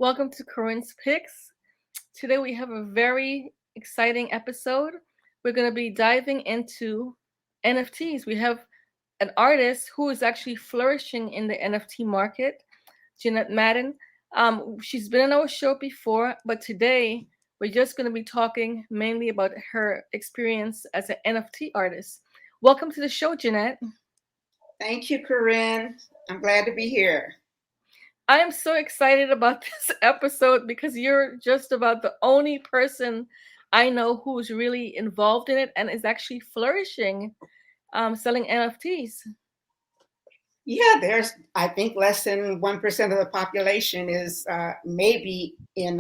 Welcome to Corinne's Picks. Today we have a very exciting episode. We're going to be diving into NFTs. We have an artist who is actually flourishing in the NFT market, Jeanette Madden. She's been on our show before, but today we're just going to be talking mainly about her experience as an NFT artist. Welcome to the show, Jeanette. Thank you, Corinne. I'm glad to be here. I am so excited about this episode because you're just about the only person I know who's really involved in it and is actually flourishing selling NFTs. Yeah, I think less than 1% of the population is maybe in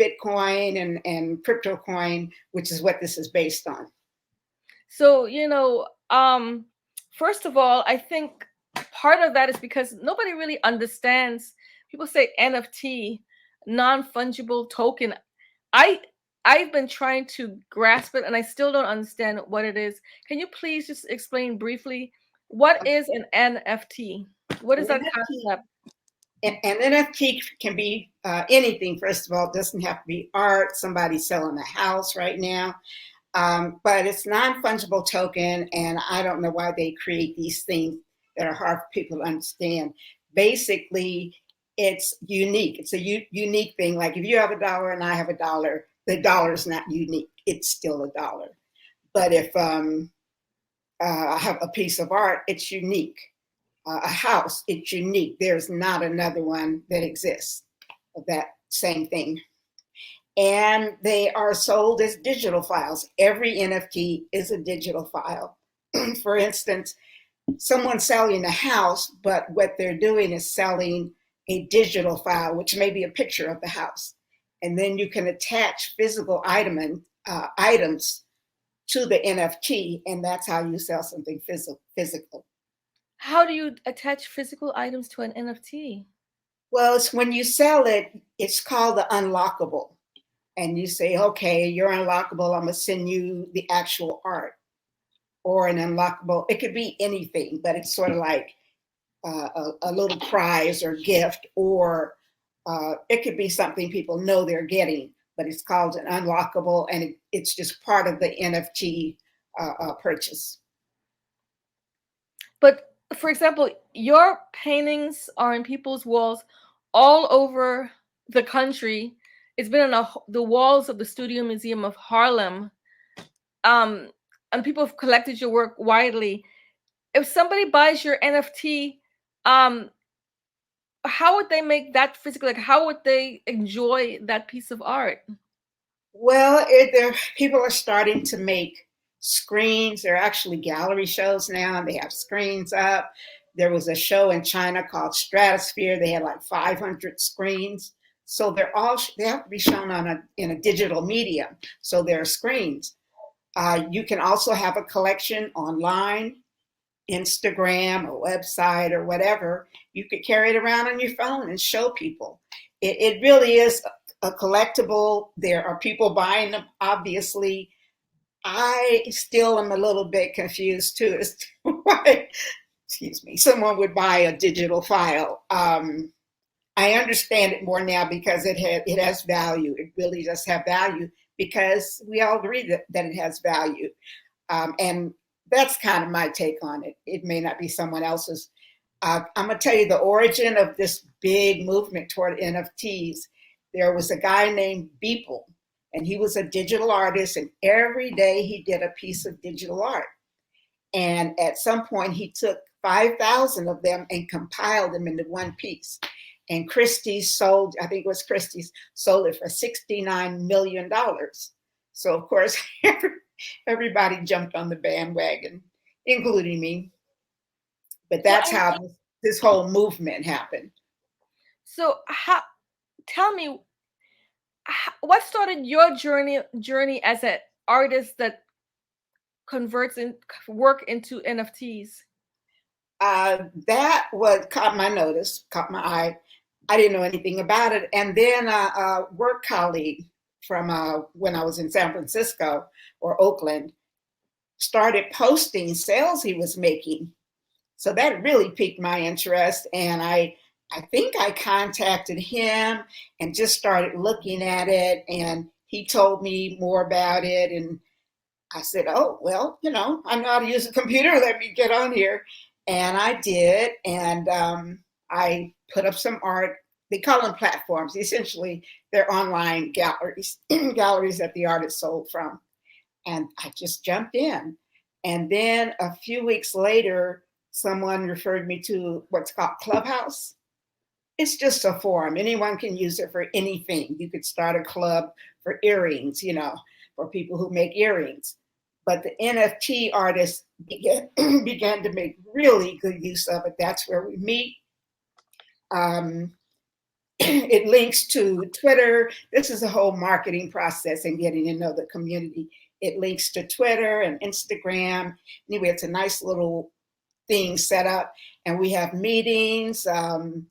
Bitcoin and crypto coin, which is what this is based on. So, first of all, I think part of that is because nobody really understands. People say NFT, non-fungible token. I I've been trying to grasp it and I still don't understand what it is. Can you please just explain briefly what is an NFT? What is An that NFT, concept? an NFT can be anything, first of all. It doesn't have to be art, somebody selling a house right now. But it's non-fungible token, and I don't know why they create these things that are hard for people to understand. Basically, it's unique. It's a unique thing. Like if you have a dollar and I have a dollar, the dollar is not unique. It's still a dollar. But if I have a piece of art, it's unique. A house, it's unique. There's not another one that exists of that same thing, and they are sold as digital files. Every NFT is a digital file. For instance, someone's selling a house, but what they're doing is selling a digital file, which may be a picture of the house. And then you can attach physical items to the NFT, and that's how you sell something physical. How do you attach physical items to an NFT? Well, it's when you sell it, it's called the unlockable. And you say, okay, you're unlockable. I'm going to send you the actual art, or an unlockable. It could be anything, but it's sort of like a little prize or gift, or it could be something people know they're getting, but it's called an unlockable, and it's just part of the NFT purchase. But for example, your paintings are in people's walls all over the country. It's been on the walls of the Studio Museum of Harlem. Um, and people have collected your work widely. If somebody buys your NFT, um, how would they make that physical? Like, how would they enjoy that piece of art? Well, people are starting to make screens. There are actually gallery shows now, and they have screens up. There was a show in China called Stratosphere. They had like 500 screens. So they have to be shown in a digital medium. So there are screens. You can also have a collection online, Instagram, or website, or whatever. You could carry it around on your phone and show people. It really is a collectible. There are people buying them, obviously. I still am a little bit confused too as to why, excuse me, someone would buy a digital file. I understand it more now because it has value. It really does have value because we all agree that it has value. And that's kind of my take on it. It may not be someone else's. I'm going to tell you the origin of this big movement toward NFTs. There was a guy named Beeple, and he was a digital artist, and every day he did a piece of digital art. And at some point, he took 5,000 of them and compiled them into one piece. And Christie's sold, I think it was Christie's, sold it for $69 million. So, of course, everybody jumped on the bandwagon, including me. But Well, that's how this whole movement happened. so how? Tell me, what started your journey as an artist that converts in work into NFTs? That was caught my notice, caught my eye. I didn't know anything about it. And then a work colleague from when I was in San Francisco or Oakland started posting sales he was making. So that really piqued my interest. And I I think I contacted him and just started looking at it, and he told me more about it. And I said, oh, well, I know how to use a computer. Let me get on here. And I did. And I put up some art. They call them platforms. Essentially, they're online galleries, galleries that the artist sold from. And I just jumped in. And then a few weeks later, someone referred me to what's called Clubhouse. It's just a forum. Anyone can use it for anything. You could start a club for earrings, for people who make earrings. But the NFT artists began to make really good use of it. That's where we meet. It links to Twitter. This is a whole marketing process and getting to know the community. It links to Twitter and Instagram. Anyway, it's a nice little thing set up. And we have meetings on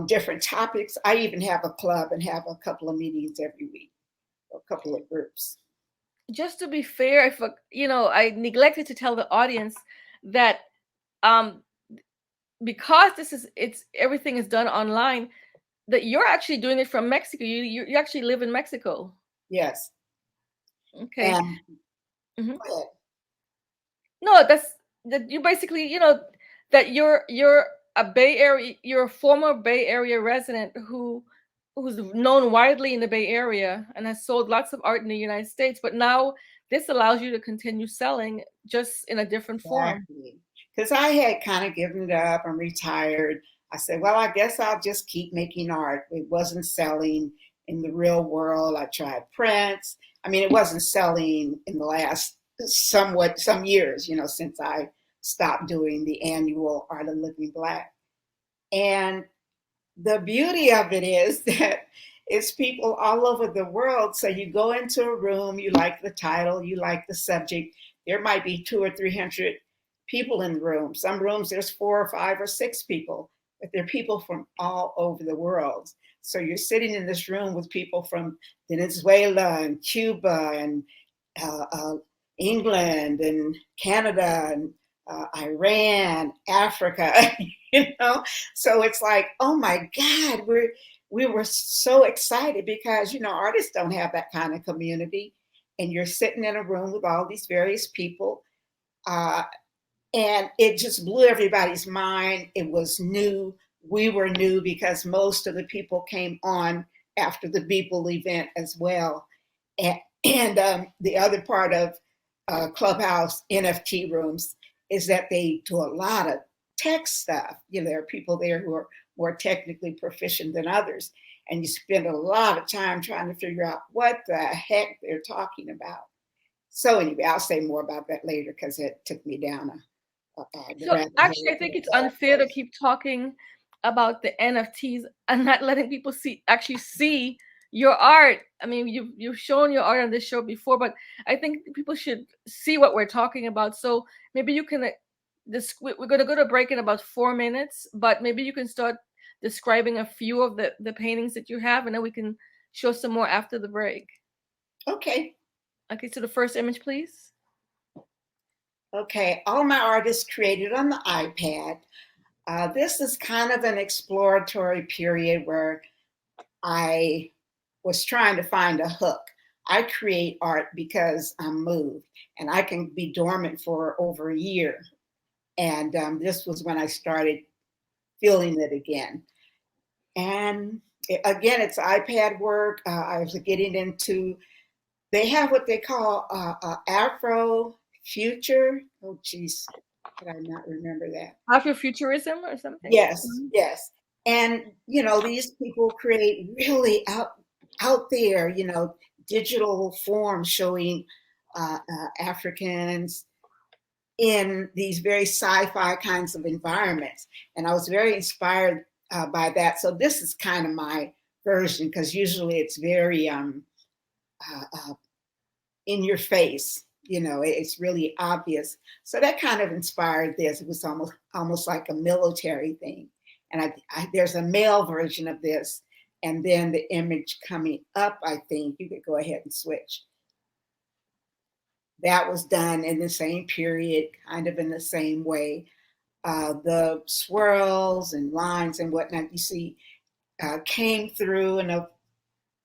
different topics. I even have a club and have a couple of meetings every week, a couple of groups. Just to be fair, I neglected to tell the audience that because everything is done online, that you're actually doing it from Mexico. You actually live in Mexico. Yes. Okay. Mm-hmm. No, that you basically, that you're a Bay Area, you're a former Bay Area resident who's known widely in the Bay Area and has sold lots of art in the United States, but now this allows you to continue selling just in a different form. Because I had kind of given it up and retired. I said, well, I guess I'll just keep making art. It wasn't selling in the real world. I tried prints. I mean, it wasn't selling in the last some years, since I stopped doing the annual Art of Living Black. And the beauty of it is that it's people all over the world. So you go into a room, you like the title, you like the subject. There might be 200 or 300 people in the room. Some rooms there's 4 or 5 or 6 people, but they're people from all over the world. So you're sitting in this room with people from Venezuela and Cuba and England and Canada and Iran, Africa, So it's like, oh my God, we were so excited because, artists don't have that kind of community. And you're sitting in a room with all these various people. And it just blew everybody's mind. It was new. We were new because most of the people came on after the Beeple event as well. And the other part of Clubhouse NFT rooms is that they do a lot of tech stuff. There are people there who are more technically proficient than others. And you spend a lot of time trying to figure out what the heck they're talking about. So anyway, I'll say more about that later because it took me down so actually, I think it's unfair to keep talking about the NFTs and not letting people actually see your art. I mean, you've shown your art on this show before, but I think people should see what we're talking about. So maybe you can we're going to go to break in about 4 minutes, but maybe you can start describing a few of the paintings that you have, and then we can show some more after the break. Okay. Okay, so the first image, please. Okay, all my art is created on the iPad. This is kind of an exploratory period where I was trying to find a hook. I create art because I'm moved, and I can be dormant for over a year. And this was when I started feeling it again. And again, it's iPad work. I was getting into, they have what they call Afro future. Oh, geez, could I not remember that? Afrofuturism or something? Yes, yes. And, these people create really out there, digital forms showing Africans in these very sci-fi kinds of environments. And I was very inspired by that. So this is kind of my version because usually it's very in your face. It's really obvious. So that kind of inspired this. It was almost like a military thing. And there's a male version of this. And then the image coming up, I think you could go ahead and switch. That was done in the same period, kind of in the same way. The swirls and lines and whatnot you see came through in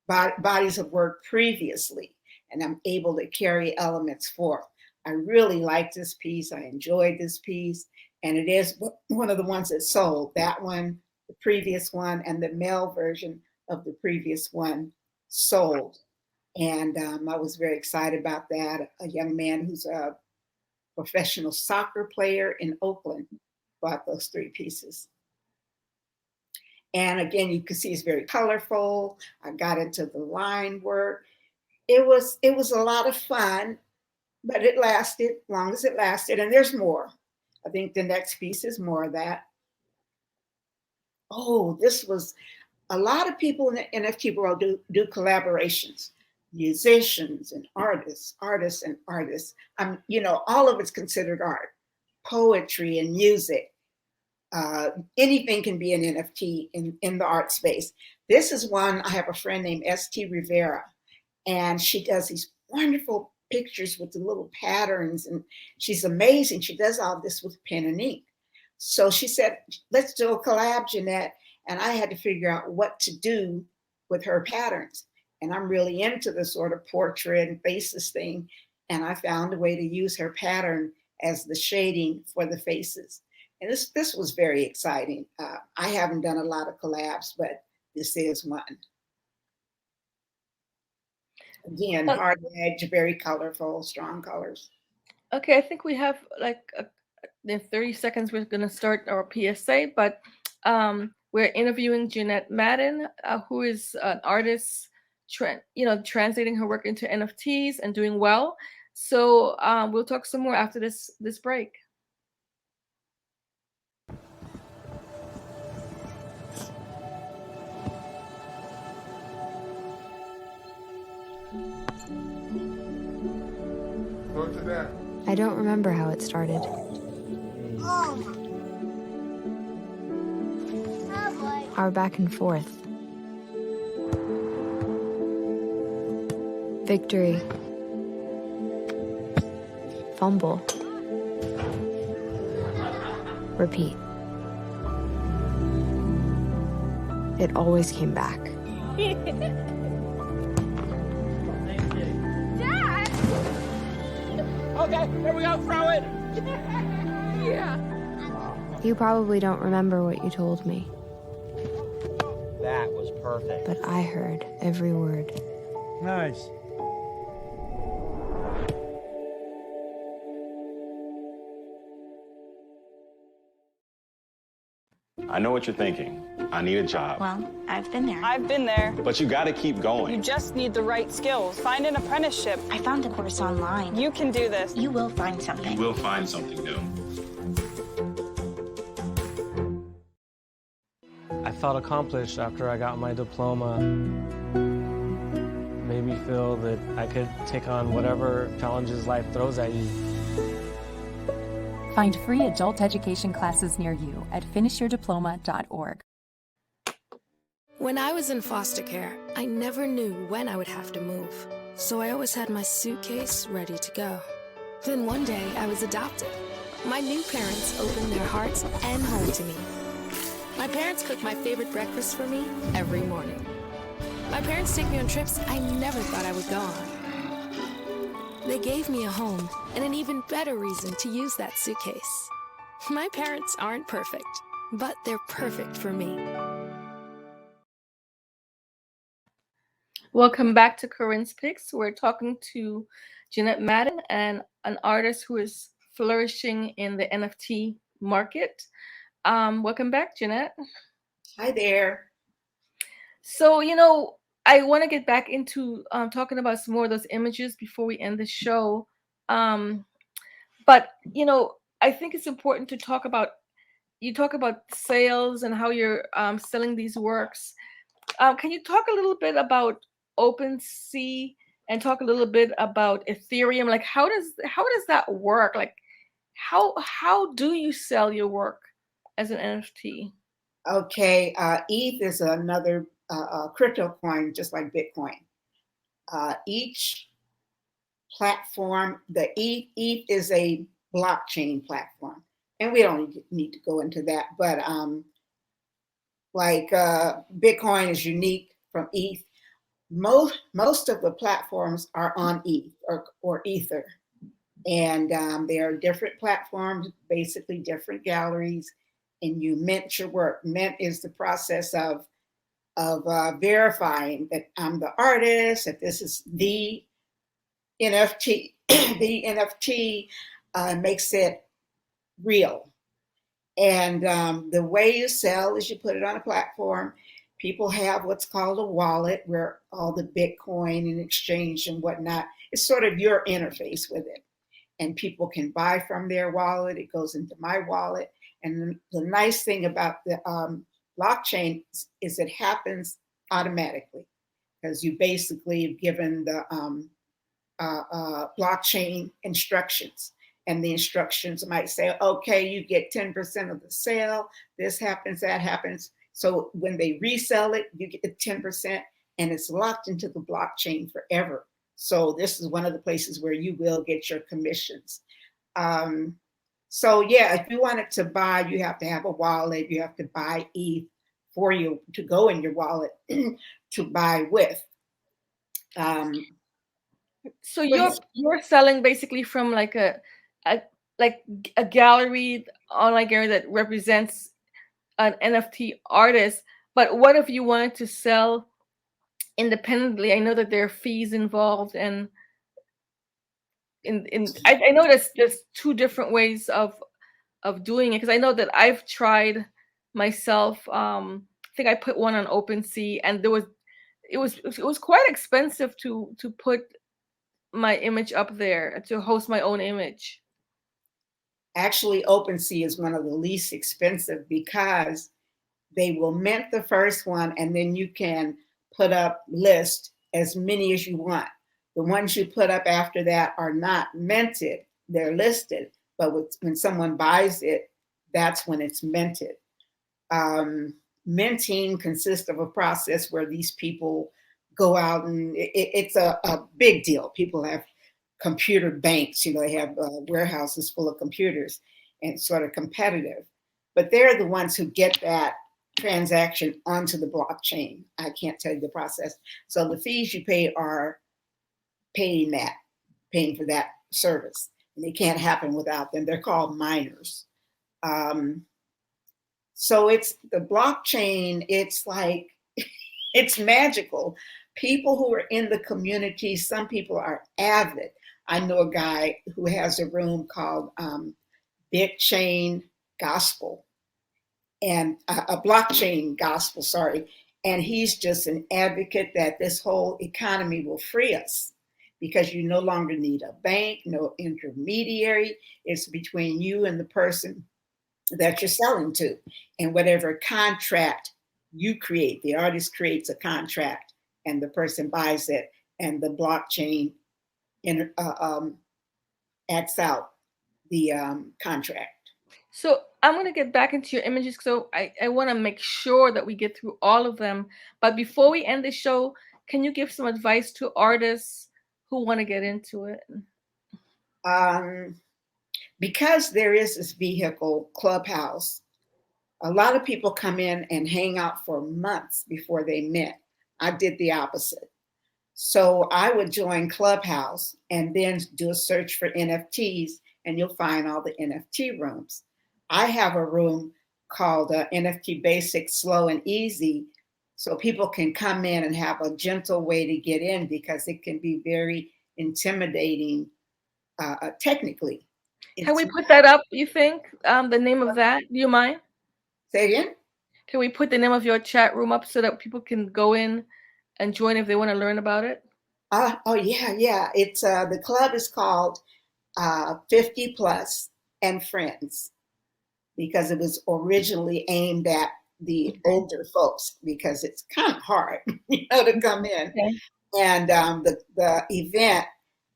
bodies of work previously, and I'm able to carry elements forth. I really like this piece. I enjoyed this piece, and it is one of the ones that sold. That one, the previous one, and the male version of the previous one sold. And I was very excited about that. A young man who's a professional soccer player in Oakland bought those 3 pieces. And again, you can see it's very colorful. I got into the line work. It was a lot of fun, but it lasted as long as it lasted. And there's more. I think the next piece is more of that. Oh, this was a lot of people in the NFT world do collaborations, musicians and artists. All of it's considered art, poetry and music. Anything can be an NFT in the art space. This is one, I have a friend named St. Rivera, and she does these wonderful pictures with the little patterns, and she's amazing. She does all this with pen and ink. So she said, let's do a collab, Jeanette. And I had to figure out what to do with her patterns. And I'm really into the sort of portrait and faces thing. And I found a way to use her pattern as the shading for the faces. And this was very exciting. I haven't done a lot of collabs, but this is one. Again, hard edge, very colorful, strong colors. Okay, I think we have in 30 seconds, we're going to start our PSA, but we're interviewing Jeanette Madden, who is an artist, translating her work into NFTs and doing well. So we'll talk some more after this break. I don't remember how it started. Our back and forth. Victory. Fumble. Repeat. It always came back. Okay, here we go, throw it! Yeah. You probably don't remember what you told me. That was perfect. But I heard every word. Nice. I know what you're thinking. I need a job. Well, I've been there. I've been there. But you gotta keep going. You just need the right skills. Find an apprenticeship. I found a course online. You can do this. You will find something. You will find something new. I felt accomplished after I got my diploma. Made me feel that I could take on whatever challenges life throws at you. Find free adult education classes near you at finishyourdiploma.org. When I was in foster care, I never knew when I would have to move. So I always had my suitcase ready to go. Then one day I was adopted. My new parents opened their hearts and home to me. My parents cook my favorite breakfast for me every morning. My parents take me on trips I never thought I would go on. They gave me a home and an even better reason to use that suitcase. My parents aren't perfect, but they're perfect for me. Welcome back to Corinne's Picks. We're talking to Jeanette Madden, and an artist who is flourishing in the NFT market. Welcome back, Jeanette. Hi there. So, I want to get back into talking about some more of those images before we end the show. But, I think it's important to talk about sales and how you're selling these works. Can you talk a little bit about Opensea and talk a little bit about Ethereum? Like, how does that work? Like, how do you sell your work as an NFT? Okay, ETH is another crypto coin, just like Bitcoin. Each platform, the ETH is a blockchain platform, and we don't need to go into that, but Bitcoin is unique from ETH. Most of the platforms are on ETH or Ether, and there are different platforms, basically different galleries, and you mint your work. Mint is the process of verifying that I'm the artist, that this is the NFT. The NFT makes it real. And the way you sell is you put it on a platform. People have what's called a wallet where all the Bitcoin and exchange and whatnot, it's sort of your interface with it. And people can buy from their wallet. It goes into my wallet. And the nice thing about the blockchain is it happens automatically, because you basically have given the blockchain instructions. And the instructions might say, okay, you get 10% of the sale. This happens, that happens. So when they resell it, you get 10%, and it's locked into the blockchain forever. So this is one of the places where you will get your commissions. So yeah, if you wanted to buy, you have to have a wallet. You have to buy ETH for you to go in your wallet to buy with. So you're selling basically from like a gallery, online gallery that represents an NFT artist. But what if you wanted to sell independently? I know that there are fees involved, and I know there's two different ways of doing it, because I know that I've tried myself. I think I put one on Opensea, and it was quite expensive to put my image up there, to host my own image. Actually, Opensea is one of the least expensive because they will mint the first one, and then you can put up list as many as you want. The ones you put up after that are not minted, they're listed. But when someone buys it, that's when it's minted. Minting consists of a process where these people go out, and it's a big deal. People have computer banks, they have warehouses full of computers, and sort of competitive. But they're the ones who get that transaction onto the blockchain. I can't tell you the process. So the fees you pay are paying for that service. And it can't happen without them. They're called miners. So it's the blockchain, it's like, it's magical. People who are in the community, some people are avid. I know a guy who has a room called Bitchain Gospel, and a blockchain gospel, sorry. And he's just an advocate that this whole economy will free us, because you no longer need a bank, no intermediary. It's between you and the person that you're selling to. And whatever contract you create, the artist creates a contract and the person buys it, and the blockchain acts out the contract. So I'm going to get back into your images. So I want to make sure that we get through all of them. But before we end the show, can you give some advice to artists who want to get into it? Because there is this vehicle, Clubhouse, a lot of people come in and hang out for months before they mint. I did the opposite. So I would join Clubhouse and then do a search for NFTs, and you'll find all the NFT rooms. I have a room called NFT Basics, Slow and Easy, so people can come in and have a gentle way to get in, because it can be very intimidating technically. Can we put that up, you think? The name of that? Do you mind? Say again? Can we put the name of your chat room up so that people can go in and join if they want to learn about it? Oh, yeah. It's the club is called 50 Plus and Friends, because it was originally aimed at the older folks, because it's kind of hard, to come in. Okay. And the event,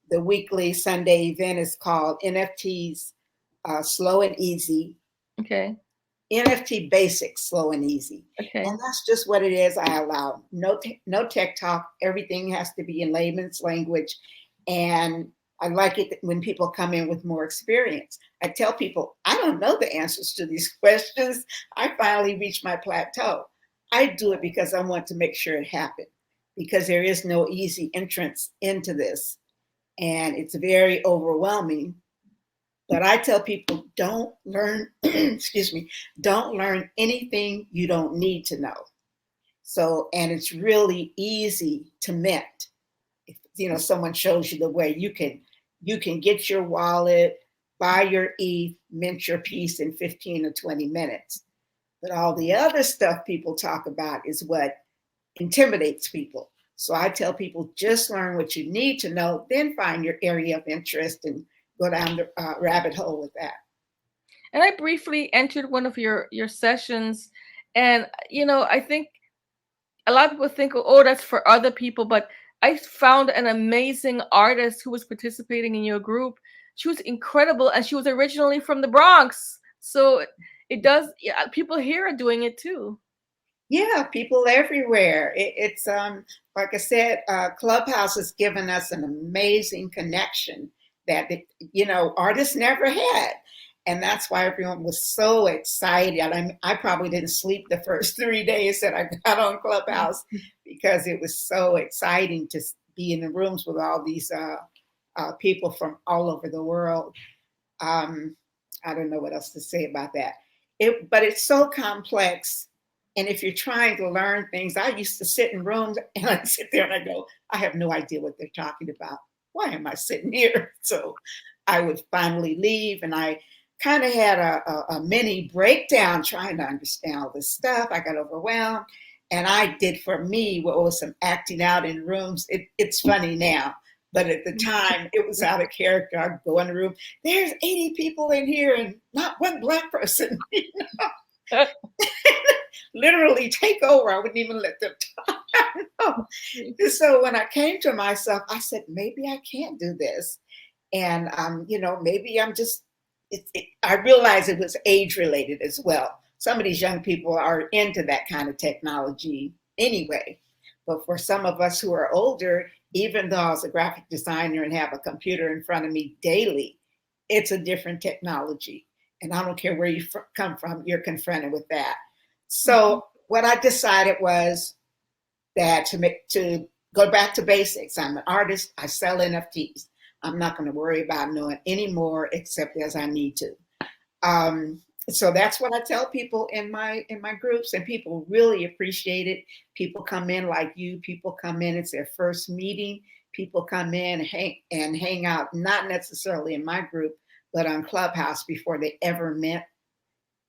the weekly Sunday event, is called NFTs Slow and Easy. Okay. NFT Basics, Slow and Easy. Okay. And that's just what it is. I allow no tech talk. Everything has to be in layman's language. And I like it when people come in with more experience. I tell people, I don't know the answers to these questions. I finally reached my plateau. I do it because I want to make sure it happened, because there is no easy entrance into this. And it's very overwhelming. But I tell people, don't learn, excuse me, don't learn anything you don't need to know. So, and it's really easy to mint. If someone shows you the way, you can get your wallet, buy your ETH, mint your piece in 15 or 20 minutes. But all the other stuff people talk about is what intimidates people. So I tell people, just learn what you need to know, then find your area of interest and go down the rabbit hole with that. And I briefly entered one of your sessions, and I think a lot of people think, oh, that's for other people, but I found an amazing artist who was participating in your group. She was incredible, and she was originally from the Bronx. So it does, yeah, people here are doing it too. Yeah, people everywhere. It's like I said, Clubhouse has given us an amazing connection that artists never had. And that's why everyone was so excited. I probably didn't sleep the first 3 days that I got on Clubhouse because it was so exciting to be in the rooms with all these people from all over the world. I don't know what else to say about that. But it's so complex. And if you're trying to learn things, I used to sit in rooms and I'd sit there and I go, I have no idea what they're talking about. Why am I sitting here? So I would finally leave, and I kind of had a mini breakdown trying to understand all this stuff. I got overwhelmed, and I did, for me, what was some acting out in rooms. It's funny now, but at the time it was out of character. I'd go in the room, there's 80 people in here and not one Black person, literally take over. I wouldn't even let them talk. So when I came to myself, I said, maybe I can't do this. And, maybe I'm just, I realized it was age related as well. Some of these young people are into that kind of technology anyway. But for some of us who are older, even though I was a graphic designer and have a computer in front of me daily, it's a different technology. And I don't care where you come from, you're confronted with that. So what I decided was that to go back to basics. I'm an artist. I sell NFTs. I'm not going to worry about knowing any more except as I need to. So that's what I tell people in my groups, and people really appreciate it. People come in like you. People come in, it's their first meeting. People come in and hang out, not necessarily in my group, but on Clubhouse before they ever met.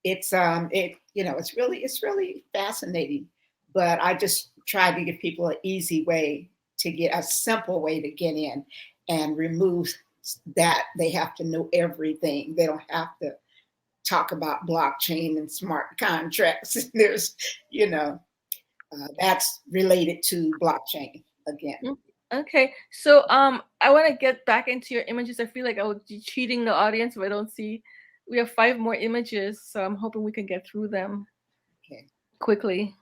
It's really fascinating. But I just try to give people an easy way to get, a simple way to get in, and remove that they have to know everything. They don't have to talk about blockchain and smart contracts. There's, that's related to blockchain again. Okay, so I want to get back into your images. I feel like I would be cheating the audience if I don't see. We have 5 more images, so I'm hoping we can get through them quickly.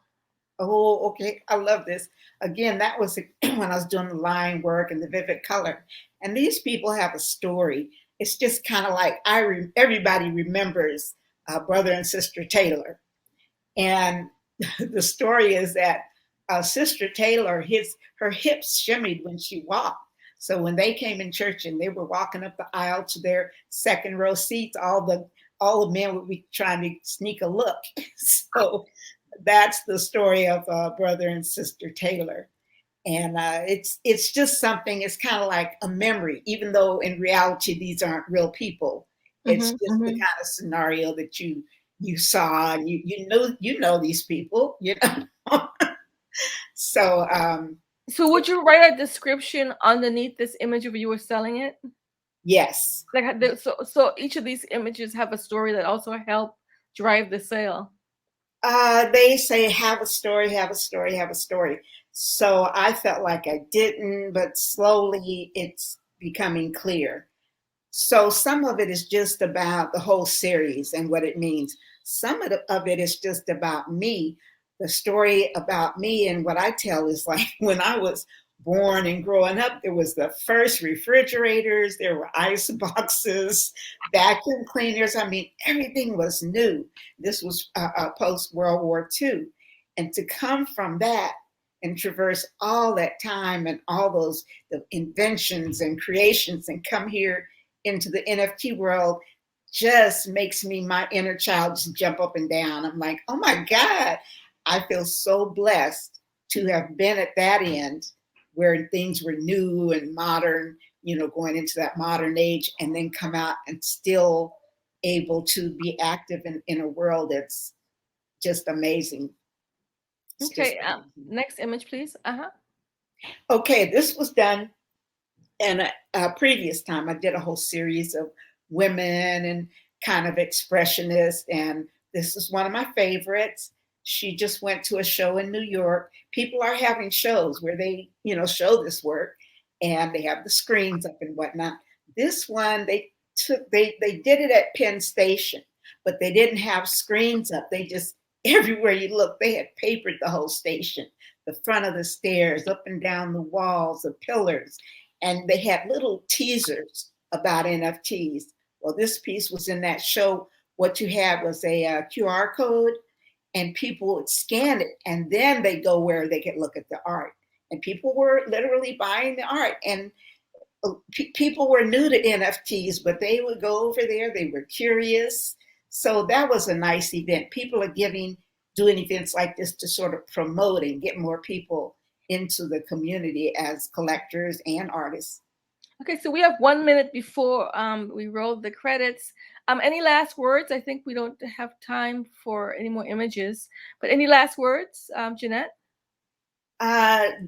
Oh, okay. I love this. Again, that was when I was doing the line work and the vivid color. And these people have a story. It's just kind of like everybody remembers Brother and Sister Taylor. And the story is that Sister Taylor, her hips shimmied when she walked. So when they came in church and they were walking up the aisle to their second row seats, all the men would be trying to sneak a look. So that's the story of Brother and Sister Taylor. And it's just something, it's kind of like a memory, even though in reality, these aren't real people. It's just the kind of scenario that you saw, and you know these people, So would you write a description underneath this image if you were selling it? Yes. So each of these images have a story that also help drive the sale. They say, have a story, have a story, have a story. So I felt like I didn't, but slowly it's becoming clear. So some of it is just about the whole series and what it means. Some of it is just about me. The story about me, and what I tell is like when I was born and growing up, there was the first refrigerators, there were ice boxes, vacuum cleaners. I mean, everything was new. This was post World War II. And to come from that and traverse all that time and all those the inventions and creations and come here into the NFT world just makes me, my inner child just jump up and down. I'm like, oh my God, I feel so blessed to have been at that end where things were new and modern, you know, going into that modern age, and then come out and still able to be active in a world that's just amazing. It's Okay, just amazing. next image, please. Okay, this was done in a previous time. I did a whole series of women and kind of expressionists, and this is one of my favorites. She just went to a show in New York. People are having shows where they, you know, show this work, and they have the screens up and whatnot. This one, they did it at Penn Station, but they didn't have screens up. They just, everywhere you look, they had papered the whole station, the front of the stairs, up and down the walls, the pillars, and they had little teasers about NFTs. Well, this piece was in that show. What you had was a QR code, and people would scan it, and then they go where they could look at the art. And people were literally buying the art. And people were new to NFTs, but they would go over there. They were curious. So that was a nice event. People are doing events like this to sort of promote and get more people into the community as collectors and artists. Okay, so we have 1 minute before we roll the credits. Any last words? I think we don't have time for any more images, but any last words, Jeanette?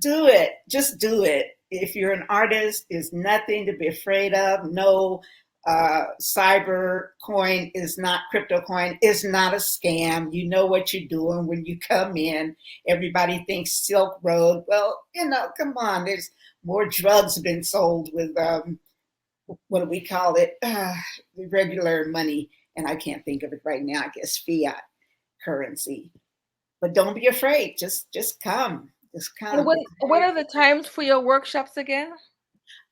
Do it. Just do it. If you're an artist, there's nothing to be afraid of. No, cyber coin is not, crypto coin is not a scam. You know what you're doing when you come in. Everybody thinks Silk Road. Well, you know, come on. There's more drugs been sold with, what do we call it? The regular money. And I can't think of it right now. I guess fiat currency. But don't be afraid. Just come. Just come. And what are the times for your workshops again?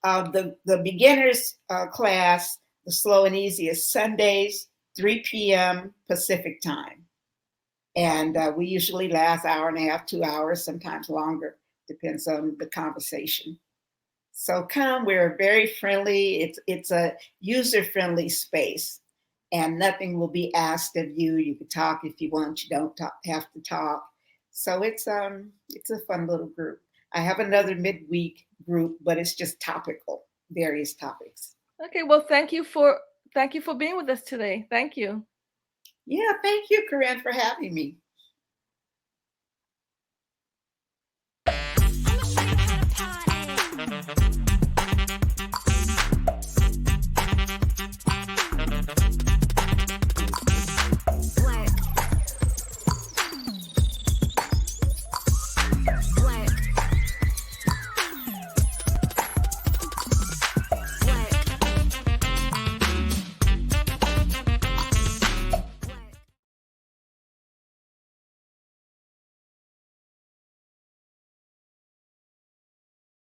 The beginners class, the slow and easy, is Sundays, 3 p.m. Pacific time. And we usually last hour and a half, 2 hours, sometimes longer, depends on the conversation. So come, we're very friendly. It's a user-friendly space, and nothing will be asked of you. You can talk if you want, you don't have to talk. So it's a fun little group. I have another midweek group, but it's just topical, various topics. Okay, well, thank you for being with us today. Thank you. Yeah, thank you, Corinne, for having me.